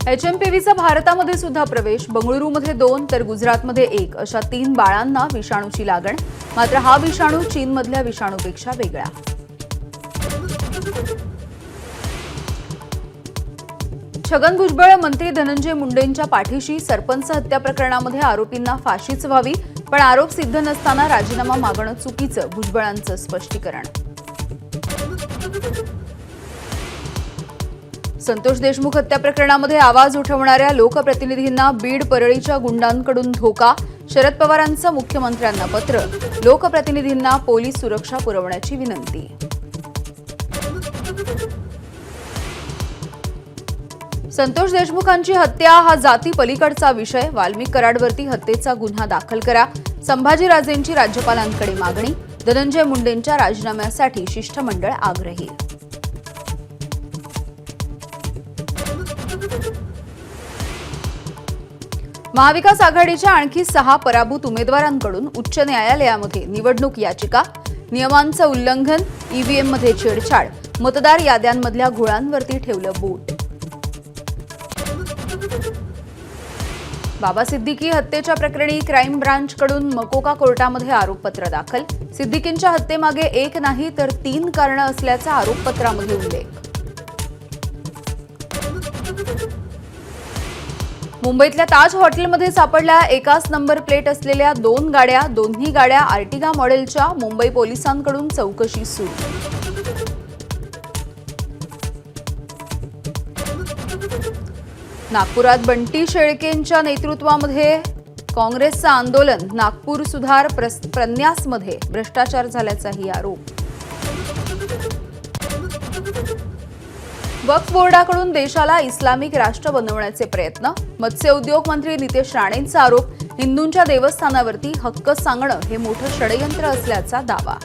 HMPVचा भारतामध्ये सुद्धा प्रवेश, बंगळुरूमध्ये 2 तर गुजरातमध्ये 1 अशा 3 बाळांना विषाणूची लागण। मात्र हा विषाणू चीनमधल्या विषाणूपेक्षा वेगळा। छगन भुजबळ मंत्री धनंजय मुंडेंच्या पाठीशी, सरपंच हत्या प्रकरणामध्ये आरोपींना फाशीच व्हावी, पण आरोप सिद्ध नसताना राजीनामा मागणं चुकीचं, भुजबळांचं स्पष्टीकरण। संतोष देशमुख हत्या प्रकरणामध्ये आवाज उठवणाऱ्या लोकप्रतिनिधींना बीड परळीच्या गुंडांकडून धोका, शरद पवारांचं मुख्यमंत्र्यांना पत्र, लोकप्रतिनिधींना पोलीस सुरक्षा पुरवण्याची विनंती। संतोष देशमुखांची हत्या हा जाती पलीकडचा विषय, वाल्मिक कराडवरती हत्येचा गुन्हा दाखल करा, संभाजीराजेंची राज्यपालांकडे मागणी, धनंजय मुंडेंच्या राजीनाम्यासाठी शिष्टमंडळ आग्रही। महाविकास आघाडीच्या आणखी 6 पराभूत उमेदवारांकडून उच्च न्यायालयामध्ये निवडणूक याचिका, नियमांचं उल्लंघन, ईव्हीएममध्ये छेडछाड, मतदार याद्यांमधल्या घोळांवरती ठेवलं बोट। बाबा सिद्दीकी हत्येच्या प्रकरणी क्राईम ब्रांचकडून मकोका कोर्टामध्ये आरोपपत्र दाखल, सिद्दीकींच्या हत्येमागे 1 नाही तर 3 कारणं असल्याचा आरोपपत्रामध्ये उल्लेख। मुंबईतल्या ताज हॉटेलमध्ये सापडल्या एकाच नंबर प्लेट असलेल्या 2 गाड्या, दोन्ही गाड्या आर्टिगा मॉडेलच्या, मुंबई पोलिसांकडून चौकशी सुरू। नागपुरात बंटी शेळकेंच्या नेतृत्वामध्ये काँग्रेसचं आंदोलन, नागपूर सुधार प्रन्यासमध्ये भ्रष्टाचार झाल्याचाही आरोप। वक्फ बोर्डाकडून देशाला इस्लामिक राष्ट्र बनवण्याचे प्रयत्न, मत्स्य उद्योग मंत्री नितेश राणेंचा आरोप, हिंदूंच्या देवस्थानावरती हक्क सांगणं हे मोठं षडयंत्र असल्याचा दावा।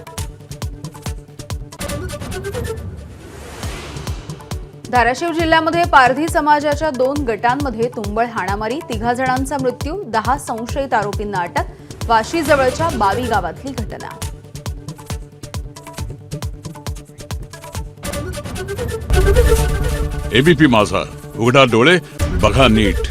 धाराशिव जिल्ह्यामध्ये पारधी समाजाच्या 2 गटांमध्ये तुंबळ हाणामारी, 3 जणांचा मृत्यू, 10 संशयित आरोपींना अटक, वाशीजवळच्या बावी गावातली घटना। एबीपी माझा, उघडा डोळे बघा नीट।